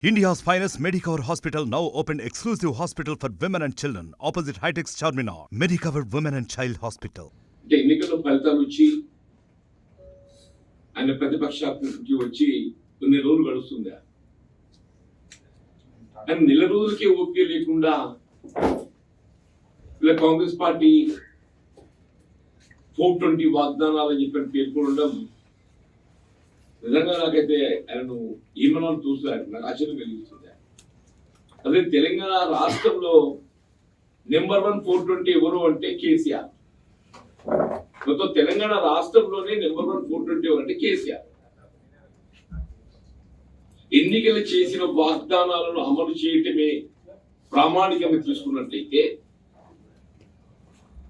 India's finest Medicover Hospital now opened exclusive hospital for women and children opposite High-Tech's Charminar. Medicover Women and Child Hospital. అంటే ఎన్నికల్లో ఫలితాలు వచ్చి ఆయన ప్రతిపక్షానికి వచ్చి కొన్ని రోజులు గడుస్తుందా అని నెల రోజులకే ఓపిక లేకుండా ఇలా కాంగ్రెస్ పార్టీ 420 వాగ్దానాలని చెప్పి పేర్కొనడం నిజంగా నాకైతే ఆయనను ఏమన్నా చూస్తారు నాకు ఆశ్చర్యం కలిగిస్తుంది. అదే తెలంగాణ రాష్ట్రంలో నెంబర్ 1 420 ఎవరు అంటే కేసీఆర్. మొత్తం తెలంగాణ రాష్ట్రంలోనే నెంబర్ 1 420 ఎవరు అంటే కేసీఆర్. ఎన్నికలు చేసిన వాగ్దానాలను అమలు చేయటమే ప్రామాణికంగా తీసుకున్నట్లయితే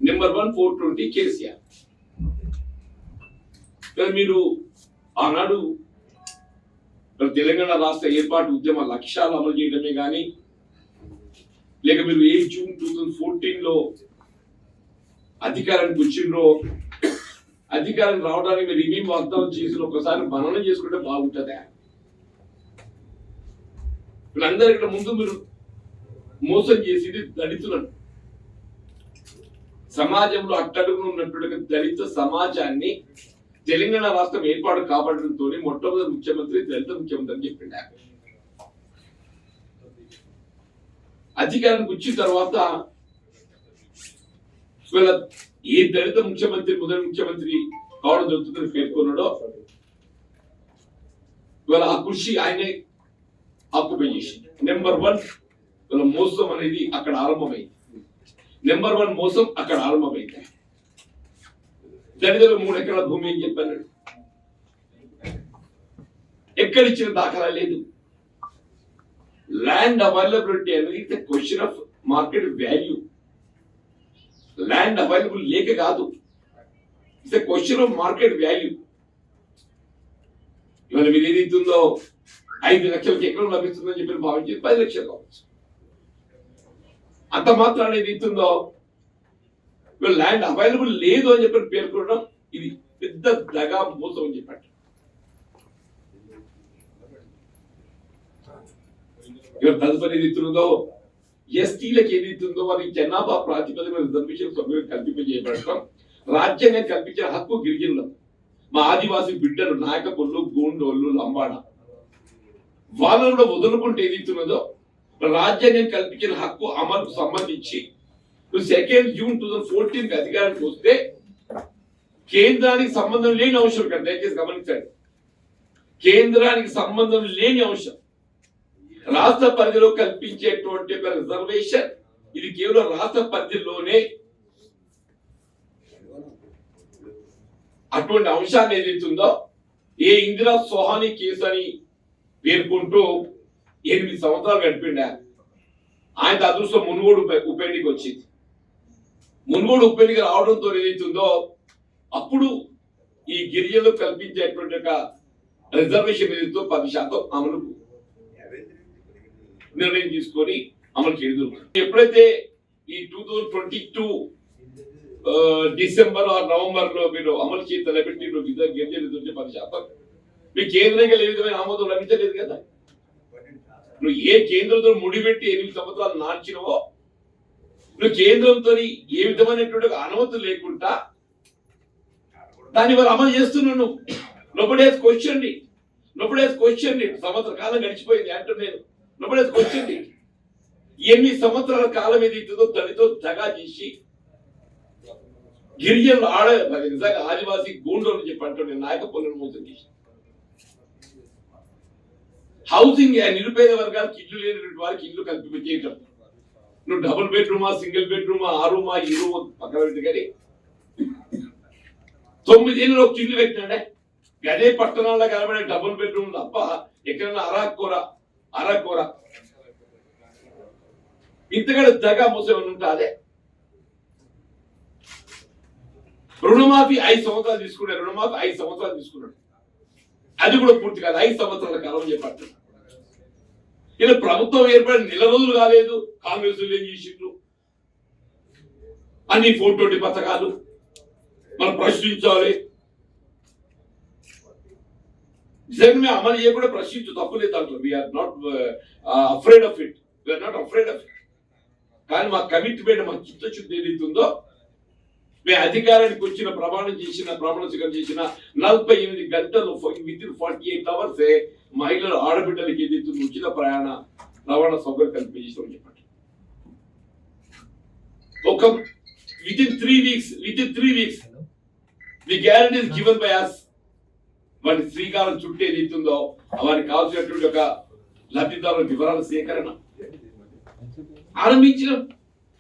నెంబర్ 1 420 కేసీఆర్. కానీ మీరు ఆనాడు తెలంగాణ రాష్ట్ర ఏర్పాటు ఉద్యమ లక్ష్యాలు అమలు చేయడమే కానీ లేక మీరు ఏ జూన్ 2014లో అధికారానికి వచ్చిండ్రో అధికారం రావడానికి మీరు ఏమేమి వాగ్దానం చేసిన ఒకసారి మననం చేసుకుంటే బాగుంటుందా? వీళ్ళందరికీ ముందు మీరు మోసం చేసేది దళితులను, సమాజంలో అట్టడుగున ఉన్నటువంటి దళిత సమాజాన్ని తెలంగాణ రాష్ట్రం ఏర్పాటు కాబట్టడంతో మొట్టమొదటి ముఖ్యమంత్రి దళిత ముఖ్యమంత్రి అని చెప్పిండు. అధికారానికి వచ్చిన తర్వాత వీళ్ళ ఏ దళిత ముఖ్యమంత్రి మొదటి ముఖ్యమంత్రి కావడం జరుగుతుందని పేర్కొన్నాడో వీళ్ళ ఆ కృషి ఆయనే ఆక్యుపై చేసింది. నెంబర్ 1 వీళ్ళ మోసం అనేది అక్కడ ఆరంభమైంది. నెంబర్ 1 మోసం అక్కడ ఆరంభమైంది. దళితులు 3 ఎకరాల భూమి అని చెప్పాను, ఎక్కడిచ్చిన దాఖలా లేదు. ల్యాండ్ అవైలబిలిటీ అనేది question of market value. Land available లేక కాదు, it's question of market value. ఇవాళ మీరు ఏదైతుందో 5 లక్షలకి ఎకరం లభిస్తుందని చెప్పి భావించేది 10 లక్షలు కావచ్చు. అంత మాత్రాన్ని ఏదైతుందో ల్యాండ్ అవైలబుల్ లేదు అని చెప్పి పేర్కొనడం ఇది పెద్ద దగా మోసం అని చెప్పారు. తదుపరి ఏదైతుందో ఎస్టీలకు ఏదైతుందో వారికి జనాభా ప్రాతిపదికన రిజర్వేషన్ సభ్యులు కల్పింపజేయబడటం, రాజ్యాంగం కల్పించిన హక్కు గిరిజనులకు, మా ఆదివాసీ బిడ్డలు నాయకపుల్లు, గోండోళ్ళు, లంబాడ వాళ్ళను కూడా వదులుకుంటే ఏదైతున్నదో రాజ్యాంగం కల్పించిన హక్కు అమలుకు సంబంధించి 2 జూన్ 2014 అధికారానికి వస్తే కేంద్రానికి సంబంధం లేని అంశం ఇక్కడ దయచేసి గమనించండి. కేంద్రానికి సంబంధం లేని అంశం రాష్ట్ర పరిధిలో కల్పించేటువంటి ఒక రిజర్వేషన్. ఇది కేవలం రాష్ట్ర పరిధిలోనే అటువంటి అంశాన్ని ఏదైతుందో ఏ ఇందిరా సోహాని కేసు అని పేర్కొంటూ 8 సంవత్సరాలు గడిపిండా. ఆయన అదృష్టం మునుగోడు ఉప ఎన్నిక వచ్చింది. మునుగోడు ఉప ఎన్నిక రావడంతో ఏదైతుందో అప్పుడు ఈ గిరిజనులకు కల్పించేటువంటి ఒక రిజర్వేషన్ ఏదైతే 10% అమలు నిర్ణయం తీసుకొని అమలు చేయదు. ఎప్పుడైతే ఈ 2022 డిసెంబర్ నవంబర్ లో మీరు అమలు చేసి తలపెట్టి గిరిజనులు 10% మీ కేంద్రంగా ఏ విధమైన ఆమోదం లభించలేదు కదా. నువ్వు ఏ కేంద్రంతో ముడిపెట్టి 8 సంవత్సరాలు నార్చినవో నువ్వు కేంద్రంతో ఏ విధమైనటువంటి అనుమతి లేకుండా దాన్ని వాళ్ళు అమలు చేస్తున్నాను. నోబడీస్ క్వశ్చన్ సంవత్సర కాలం గడిచిపోయింది అంటూ నేను నోబడీస్ క్వశ్చన్ 8 సంవత్సరాల కాలం ఏదైతుందో దానితో దగా చేసి గిరిజనులు నిజంగా ఆదివాసీ గూండోలు చెప్పి అంటూ నేను నాయకపల్లిని మోసం చేసి హౌసింగ్ నిరుపేద వర్గాలకు ఇల్లు లేనటువంటి వారికి ఇల్లు కల్పించేయటం. నువ్వు డబుల్ బెడ్రూమా, సింగిల్ బెడ్రూమా, ఆ రూమా, ఈ రూమ్ పక్కన పెట్టి కానీ 9 ఏళ్ళు ఒక ఇల్లు పెట్టినాడే. గదే పట్టణాల్లో కనబడే డబుల్ బెడ్రూమ్ తప్ప ఎక్కడైనా అరకూర ఇంతకంటే దగా మోసం ఉంటుంది. రుణమాఫీ 5 సంవత్సరాలు తీసుకున్నాడు. అది కూడా పూర్తి కాదు, 5 సంవత్సరాల కాలం చెప్పారు. ఇలా ప్రభుత్వం ఏర్పడిన నెల రోజులు కాలేదు, కాంగ్రెస్ ఏం చేసిండ్రు అన్ని 420 పథకాలు మనం ప్రశ్నించాలి. నిజంగా మేము అమలు చేయకుండా ప్రశ్నించు తప్పులేదు దాంట్లో. We're not afraid of it, we're not afraid of it. కానీ మా కమిట్మెంట్, మా చిత్తశుద్ధి ఏదైతుందో, మేము అధికారానికి వచ్చిన ప్రమాణ స్వీకారం చేసిన 48 గంటలు విత్ ఇన్ 48 అవర్స్ మహిళలు ఆడబిడ్డలకి ఏదైతుందో ఉచిత రవాణా సౌకర్యం కల్పించామని చెప్పండి. ఒక with in 3 weeks the guarantee is given by us. వాటి శ్రీకారం చుట్టూ ఏదైతుందో వారికి కావాల్సినటువంటి ఒక లబ్ధిదారుల వివరాల సేకరణ ఆరంభించినాం.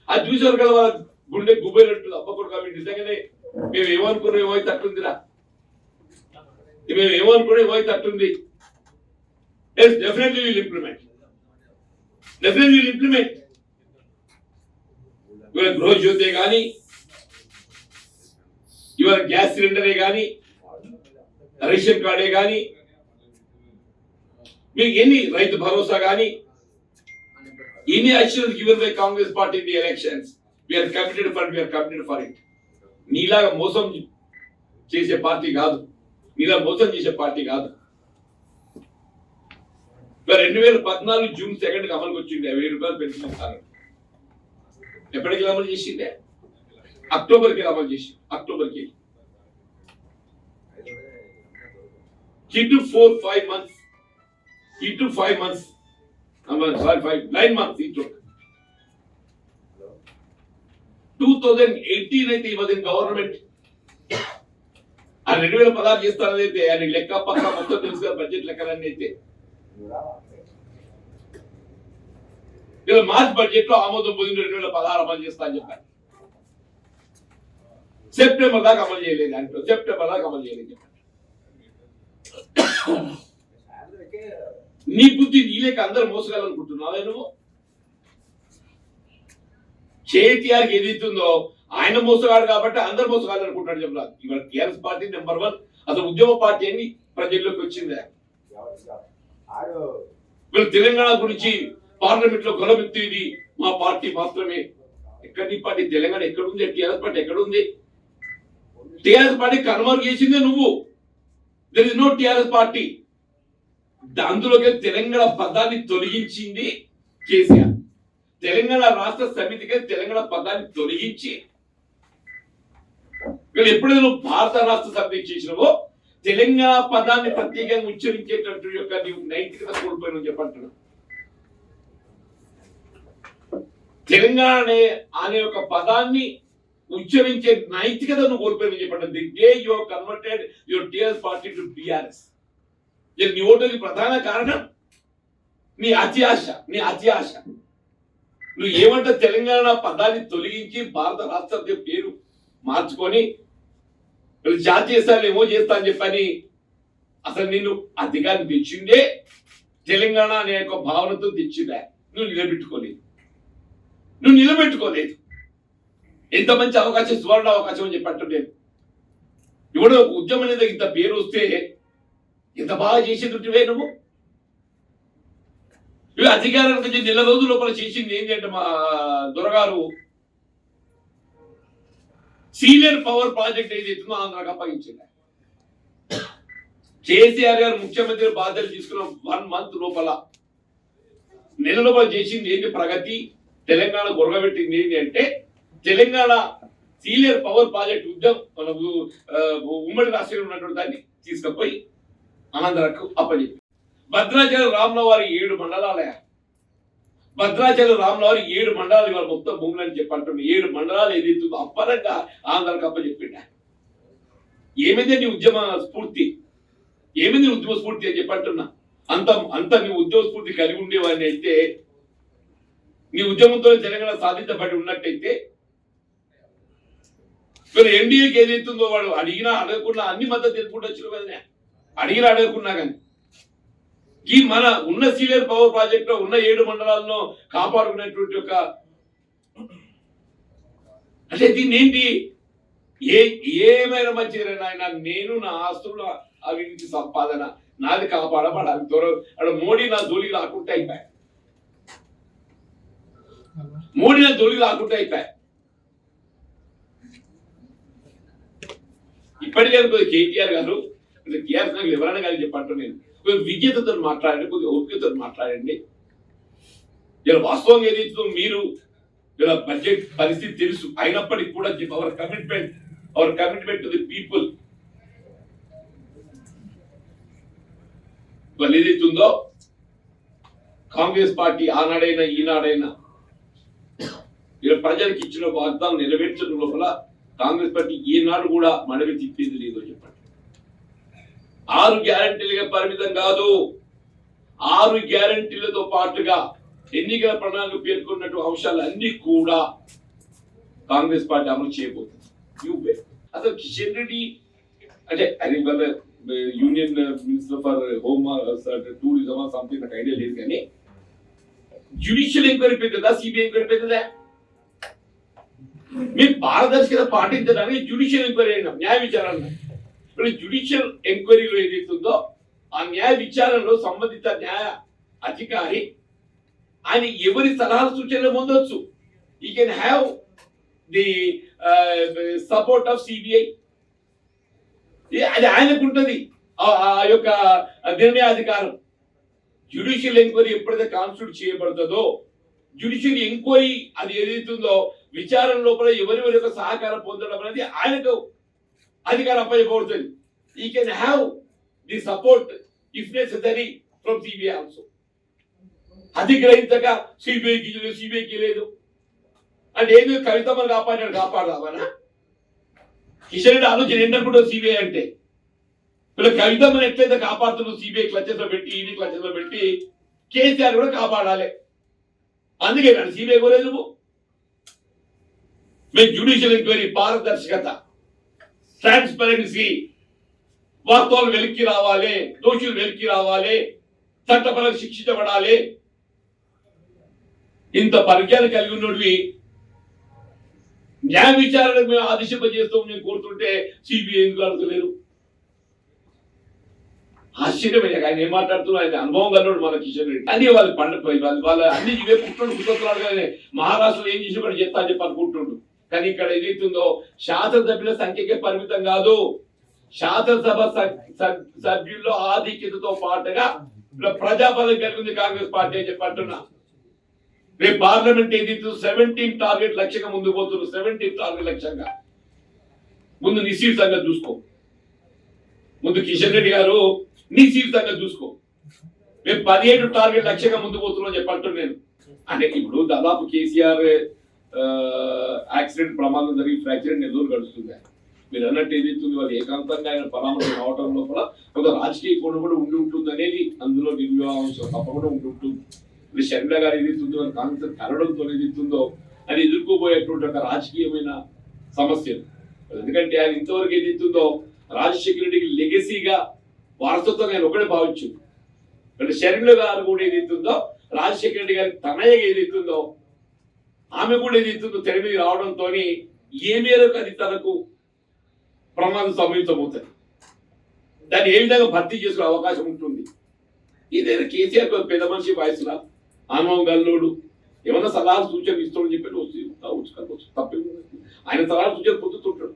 అది చూసారు కదా, వాళ్ళ గుండె గుబైనట్టు అబ్బకూడదు. కాబట్టి నిజంగానే మేము ఏమనుకున్నాం ఏమైతే తట్టుందిరా, మేము ఏమనుకున్నాం ఏమైతే తట్టుంది. Definitely will implement. ఇవాళ గృహజ్యోతే కానీ, ఇవాళ గ్యాస్ సిలిండరే కానీ, రేషన్ కార్డే కానీ, మీకు ఎన్ని రైతు భరోసా కానీ, ఎన్ని assurance given by Congress party in the elections, we're committed for it. నీలాగా మోసం చేసే పార్టీ కాదు, 2014 జూన్ 2 అమలుకి వచ్చింది. 1000 రూపాయలు పెన్షన్ ఇస్తారు. ఎప్పటికి అమలు చేసిందే? అక్టోబర్కి అమలు చేసి, అక్టోబర్కి he took 4-5 months. 9 months he took. 2018 అయితే he was in government. ఆ 2016 చేస్తానైతే ఆయన లెక్క పక్క మొత్తం తెలుసు కదా, బడ్జెట్ లెక్కలన్నీ అయితే. ఇలా మార్చ్ బడ్జెట్ లో ఆమోదం పొందిన 2016 అమలు చేస్తా అని చెప్పారు. సెప్టెంబర్ దాకా అమలు చేయలేదు. చెప్పారు. నీ బుద్ధి నీలేక అందరు మోసగాలనుకుంటున్నావే నువ్వు? కేటీఆర్కి ఏదైతుందో ఆయన మోసగాడు కాబట్టి అందరు మోసగాలు అనుకుంటాడు చెప్పాలి. ఇవాళ టీఆర్ఎస్ పార్టీ నెంబర్ 1 అసలు ఉద్యమ పార్టీ అని ప్రజల్లోకి వచ్చిందే. వీళ్ళు తెలంగాణ గురించి పార్లమెంట్ లో గొడవెత్తి ఇది మా పార్టీ మాత్రమే. ఎక్కడ నీ పార్టీ? తెలంగాణ ఎక్కడుంది? టీఆర్ఎస్ పార్టీ ఎక్కడుంది? టీఆర్ఎస్ పార్టీ కన్వర్ట్ చేసిందే నువ్వు. there is no TRS party. అందులోకి తెలంగాణ పదాన్ని తొలగించింది కేసీఆర్. తెలంగాణ రాష్ట్ర సమితికి తెలంగాణ పదాన్ని తొలగించి, వీళ్ళు ఎప్పుడైనా నువ్వు భారత రాష్ట్ర సమితి చేసినవో తెలంగాణ పదాన్ని ప్రత్యేకంగా ఉచ్చరించేటట్టు యొక్క నీవు నైతికత కోల్పోయిన చెప్పంటున్నా. తెలంగాణ అనే ఒక పదాన్ని ఉచ్చరించే నైతికత నువ్వు కోల్పోయిందని చెప్పండి. The day you have converted your TRS party to TRS. నీ ఓటుకి ప్రధాన కారణం నీ అతి ఆశ. నువ్వు ఏమంట తెలంగాణ పదాన్ని తొలగించి భారత రాష్ట్ర పేరు మార్చుకొని జాతీయ స్థాయిలో ఏమో చేస్తా అని చెప్పని అసలు నిన్ను అధికారం తెచ్చిందే తెలంగాణ అనే ఒక భావనతో తెచ్చిందా. నువ్వు నిలబెట్టుకోలేదు. ఎంత మంచి అవకాశం, సువర్ణ అవకాశం అని చెప్పట్టు నేను ఇప్పుడు ఉద్యమం అనేది ఇంత పేరు వస్తే ఎంత బాగా చేసేది నువ్వు. ఇవి అధికారానికి వచ్చి 1 రోజుల లోపల చేసింది ఏంటంటే మా దొరగారు సీనియర్ పవర్ ప్రాజెక్ట్ ఏదైతుందో ఆంధ్రాకి అప్పగించింది. కేసీఆర్ గారు ముఖ్యమంత్రి బాధ్యతలు తీసుకున్న 1 మంత్ లోపల, నెల లోపల చేసింది ఏంటి ప్రగతి, తెలంగాణ గొరవబెట్టింది ఏంటి అంటే తెలంగాణ సీనియర్ పవర్ ప్రాజెక్ట్ ఉమ్మడి రాష్ట్రంలో ఉన్నటువంటి దాన్ని తీసుకుపోయి ఆంధ్రకు అప్పచెప్పి భద్రాచలం రామనవారి 7 మండలాలే. భద్రాచలం రామనవారి 7 మండలాలు ఇవాళ మొత్తం భూములని చెప్పంటున్నా. 7 మండలాలు ఏదైతుందో అప్పనంగా ఆంధ్రకు అప్పచెప్పిండ. ఏమైంది నీ ఉద్యమ స్ఫూర్తి అని చెప్పంటున్నా. అంత నీ ఉద్యమ స్ఫూర్తి కలిగి ఉండేవాడిని అయితే, నీ ఉద్యమంతో తెలంగాణ సాధించబడి ఉన్నట్టయితే వీళ్ళు ఎన్డీఏకి ఏదైతుందో వాడు అడిగినా అడగకుండా అన్ని మద్దతు తెలుపుకుంటూ వచ్చిన కదనే. అడిగినా అడగకున్నా కానీ ఈ మన ఉన్న సీనియర్ పవర్ ప్రాజెక్ట్ లో ఉన్న 7 మండలాల్లో కాపాడుకునేటువంటి ఒక అంటే దీన్ని ఏంటి ఏమైనా మంచిది నాయన, నేను నా ఆస్తులు అవినీతి సంపాదన నాది కాపాడబడాలి. అక్కడ మోడీ నా జోలికి రాకుండా అయిపోయా. ఇప్పటికే కేటీఆర్ గారు టీఆర్ఎస్ నాకు ఎవరైనా కానీ చెప్పంటూ నేను కొద్దిగా విజ్ఞతతో మాట్లాడండి, కొద్దిగా ఓపికతో మాట్లాడండి. ఇలా వాస్తవంగా ఏదైతుందో మీరు ఇలా బడ్జెట్ పరిస్థితి తెలుసు అయినప్పటికీ కూడా our commitment to the people వాళ్ళు ఏదైతుందో కాంగ్రెస్ పార్టీ ఆనాడైనా ఈనాడైనా ఇలా ప్రజలకు ఇచ్చిన వాగ్దానం నెరవేర్చడం లోపల కాంగ్రెస్ పార్టీ ఈనాడు కూడా మనవి తిప్పేది లేదో చెప్పండి. 6 గ్యారంటీలుగా పరిమితం కాదు, 6 గ్యారంటీలతో పాటుగా ఎన్నికల ప్రణాళిక పేర్కొన్నట్టు అంశాలన్నీ కూడా కాంగ్రెస్ పార్టీ అమలు చేయబోతుంది. అసలు కిషన్ రెడ్డి అంటే అది వాళ్ళ union minister for home tourism something నాకు ఐడియా లేదు, కానీ జ్యుడిషియల్ ఎంక్వైరీ పెద్దదా సిబిఐ ఎంక్వైరీ పెద్దదా? మీరు పారదర్శకత పాటించడానికి జ్యుడిషియల్ ఎంక్వైరీ అయినా న్యాయ విచారణ. జ్యుడిషియల్ ఎంక్వైరీలో ఏదైతుందో ఆ న్యాయ విచారణలో సంబంధిత న్యాయ అధికారి ఆయన ఎవరి సలహా సూచనలు పొందవచ్చు. ఈ can have the support of CBI. అది ఆయనకు ఉంటుంది ఆ యొక్క నిర్ణయాధికారం. జ్యుడిషియల్ ఎంక్వైరీ ఎప్పుడైతే కాన్స్టిట్యూట్ చేయబడుతుందో జ్యుడిషియల్ ఎంక్వైరీ అది ఏదైతుందో విచారణ లోపల ఎవరి యొక్క సహకారం పొందడం అనేది ఆయనకు అధికారం అప్పచెప్పబడుతుంది. He can have the support if necessary from CBI also. అధిగ్రహించగా సిబిఐకి లేదు అంటే ఏదో కవితమ్మను కాపాడదామనా? కిషన్ రెడ్డి ఆలోచన ఏంటనుకుంటావు సిబిఐ అంటే? వీళ్ళ కవితమ్మను ఎట్లయితే కాపాడుతున్నావు సిబిఐ క్లచెస్ లో పెట్టి, ఈడీ క్లచెస్ లో పెట్టి కేసీఆర్ కూడా కాపాడాలి. అందుకే నన్ను సిబిఐ కోలేదు నువ్వు. మేము జ్యుడిషియల్ ఎంక్వైరీ పారదర్శకత, ట్రాన్స్పరెన్సీ, వాస్తవాలు వెలికి రావాలి, దోషులు వెలికి రావాలి, చట్టపరంగా శిక్షించబడాలి. ఇంత పరిజ్ఞానం కలిగి ఉన్నోడివి న్యాయ విచారణకు మేము ఆదేశింపజేస్తాం నేను కోరుతుంటే సిబిఐ ఎందుకు అడగలేరు? ఆశ్చర్యమయ్యా. ఆయన ఏం మాట్లాడుతున్నారు? ఆయన అనుభవం కన్నాడు మన కిషన్ రెడ్డి. అన్ని వాళ్ళు వాళ్ళ అన్ని ఇవే పుట్టినోడు పుట్టుతున్నాడు, కానీ మహారాష్ట్రలో ఏం చేసి కూడా చెప్తా అని చెప్పి అనుకుంటుండు. కానీ ఇక్కడ ఏదైతుందో శాసనసభ్యుల సంఖ్యకే పరిమితం కాదు, శాసనసభ సభ్యుల్లో ఆధిక్యతతో పాటుగా ప్రజాపదం కలిగింది కాంగ్రెస్ పార్టీ అని చెప్పి అంటున్నా. రేపు పార్లమెంట్ ఏదైతే 17 టార్గెట్ లక్ష్యంగా ముందు పోతున్నారు. 17 టార్గెట్ లక్ష్యంగా ముందు నీ సీట్ సంగతి చూసుకో. ముందు కిషన్ రెడ్డి గారు నీ సీట్ సంగతి చూసుకో. మేము 17 టార్గెట్ లక్ష్యంగా ముందు పోతున్నాం చెప్పంటున్నాను నేను. అంటే ఇప్పుడు దాదాపు కేసీఆర్ యాక్సిడెంట్ ప్రమాదం జరిగి ఫ్రాక్చర్ నెల్లూరు గడుస్తుంది. మీరు అన్నట్టు ఏదైతుంది వాళ్ళు ఏకాంతంగా ఆయన పరామర్శం రావడం లోపల కొంత రాజకీయ కోణం కూడా ఉండి ఉంటుంది అనేది అందులో నిర్వ్యాసం తప్పకుండా ఉండి ఉంటుంది. షర్మిల గారు ఏదైతుందో కాంగ్రెస్ కలవడంతో ఏదైతుందో అది ఎదుర్కోబోయేటువంటి ఒక రాజకీయమైన సమస్యలు. ఎందుకంటే ఆయన ఇంతవరకు ఏదైతుందో రాజశేఖర రెడ్డికి లెగసీగా వారసత్వంగా ఆయన ఒకటే భావించింది. అంటే షర్మిల గారు కూడా ఏదైతుందో రాజశేఖర రెడ్డి గారికి తనయ్యగా ఏదైతుందో ఆమె కూడా ఏదైతుందో తెర మీద రావడంతో ఏ మేరకు అది తనకు ప్రమాదం సంభవించబోతుంది, దాన్ని ఏ విధంగా భర్తీ చేసుకునే అవకాశం ఉంటుంది. ఇదేదో కేసీఆర్ పెద్ద మనిషి వయసులా అనుభవం గల్లోడు ఏమన్నా సలహా సూచనలు ఇస్తాడని చెప్పి వచ్చి తప్పే ఆయన సలహా సూచన పొందుతుంటాడు.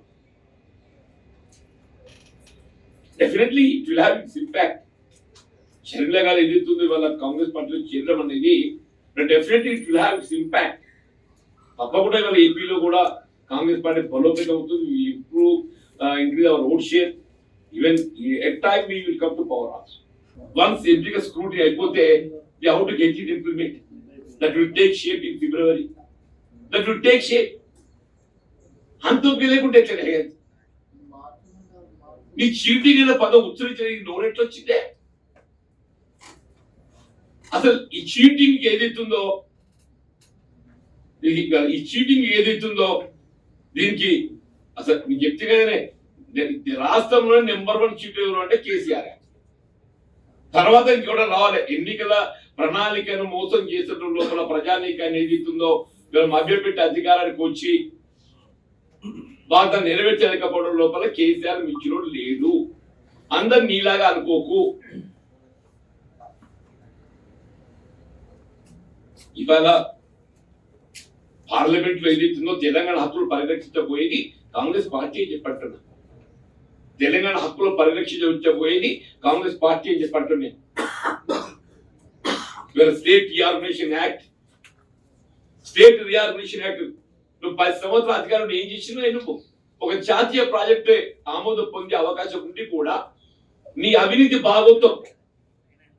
Definitely it will have its impact. Sharmila garu ఏదైతుంది వాళ్ళ కాంగ్రెస్ పార్టీలో చేరడం అనేది definitely it will have its impact. తప్పకుండా ఇవాళ ఏపీలో కూడా కాంగ్రెస్ పార్టీ బలోపేతం అవుతుంది. Improve increase our vote share. Even at time we will come to power also. Once empirical scrutiny అయిపోతే we have to get it implemented. That will take shape in February. That will take shape. అంతకు లేకుంటే ఎట్లా నీ cheating అనే పదం ఉచ్చరించడానికి నోరెట్లు వచ్చిందే? అసలు ఈ చీటింగ్ ఏదైతుందో దీనికి అసలు మీకు చెప్తే కదనే రాష్ట్రంలో నెంబర్ 1 చీట్ ఎవరు అంటే కేసీఆర్. తర్వాత ఇంకోటి రావాలి. ఎన్నికల ప్రణాళికను మోసం చేసడం లోపల ప్రజానీకాన్ని ఏదైతుందో మభ్యపెట్టి అధికారానికి వచ్చి బాగా నెరవేర్చలేకపోవడం లోపల కేసీఆర్ మించినోడు లేడు. అందరు నీలాగా అనుకోకు. ఇవాళ పార్లమెంట్ లో ఏదైతుందో తెలంగాణ హక్కులు పరిరక్షించబోయేది కాంగ్రెస్ పార్టీ చెప్పట్టున్నా. తెలంగాణ హక్కులు పరిరక్షించబోయేది కాంగ్రెస్ పార్టీ అని చెప్పి అంటున్నాను. స్టేట్ రీఆర్గనైజేషన్ యాక్ట్ నువ్వు 10 సంవత్సరాల అధికారం ఏం చేసినా నువ్వు ఒక జాతీయ ప్రాజెక్టు ఆమోదం పొందే అవకాశం ఉండి కూడా నీ అవినీతి భాగోత్వం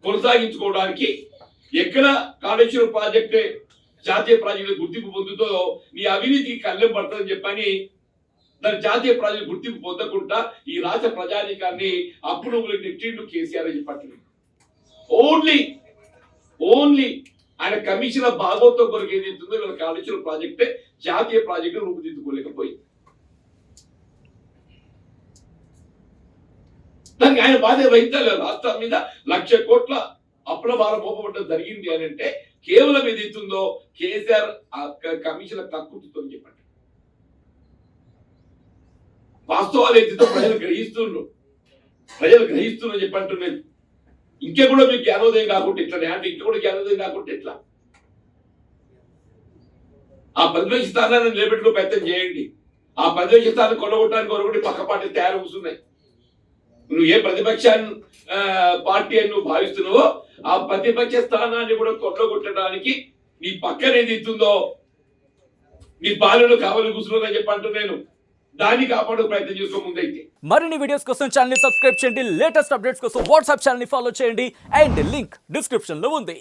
కొనసాగించుకోవడానికి ఎక్కడ కాళేశ్వరం ప్రాజెక్టే జాతీయ ప్రాజెక్టు గుర్తింపు పొందుతో నీ అవినీతికి కళ్ళెం పడుతుందని చెప్పని దాని జాతీయ ప్రాజెక్టు గుర్తింపు పొందకుండా ఈ రాష్ట్ర ప్రజానీకాన్ని అప్పుడు నెట్టిండు కేసీఆర్ అని చెప్పట్లేదు. ఓన్లీ ఆయన కమిషనర్ భాగవతం కొరకు ఏదైతుందో వీళ్ళ కాళేశ్వరం ప్రాజెక్టే జాతీయ ప్రాజెక్టు రూపుదిద్దుకోలేకపోయింది. దానికి ఆయన బాధ్యత వహించాలి. రాష్ట్రం మీద 1,00,000 కోట్ల అప్పుల భారం మోపబడ్డం జరిగింది అని అంటే కేవలం ఏదైతుందో కేసీఆర్ కమిషనర్ కక్కుర్తితో చెప్పండి. వాస్తవాలు ఏదైతే ప్రజలు గ్రహిస్తున్నారు చెప్పంటున్నాను. ఇంకే కూడా మీకు జ్ఞానోదయం కాకుండా ఇట్లా అంటే ఇంకా కూడా జ్ఞానోదయం కాకుండా ఇట్లా ఆ ప్రతిపక్ష స్థానాన్ని నిలబెట్టుకో ప్రయత్నం చేయండి. ఆ ప్రతిపక్ష స్థానాన్ని కొనగొట్టడానికి కొనగొట్టి పక్క పార్టీ తయారు కూర్చున్నాయి. నువ్వు ఏ ప్రతిపక్షాన్ని పార్టీ అని నువ్వు భావిస్తున్నావో ఆ ప్రతిపక్ష స్థానాన్ని కూడా కొనగొట్టడానికి నీ పక్కన ఏది ఇస్తుందో నీ పాలనలో కావాలి కూర్చున్నారని చెప్పి అంటున్నాను. దాన్ని కాపాడే ప్రయత్నం చేసుకో ముందైతే. మరిన్ని వీడియోస్ కోసం ఛానల్ ని సబ్స్క్రైబ్ చేయండి. లేటెస్ట్ అప్డేట్స్ కోసం వాట్సాప్ ఛానల్ ని ఫాలో చేయండి. అండ్ లింక్ డిస్క్రిప్షన్ లో ఉంది.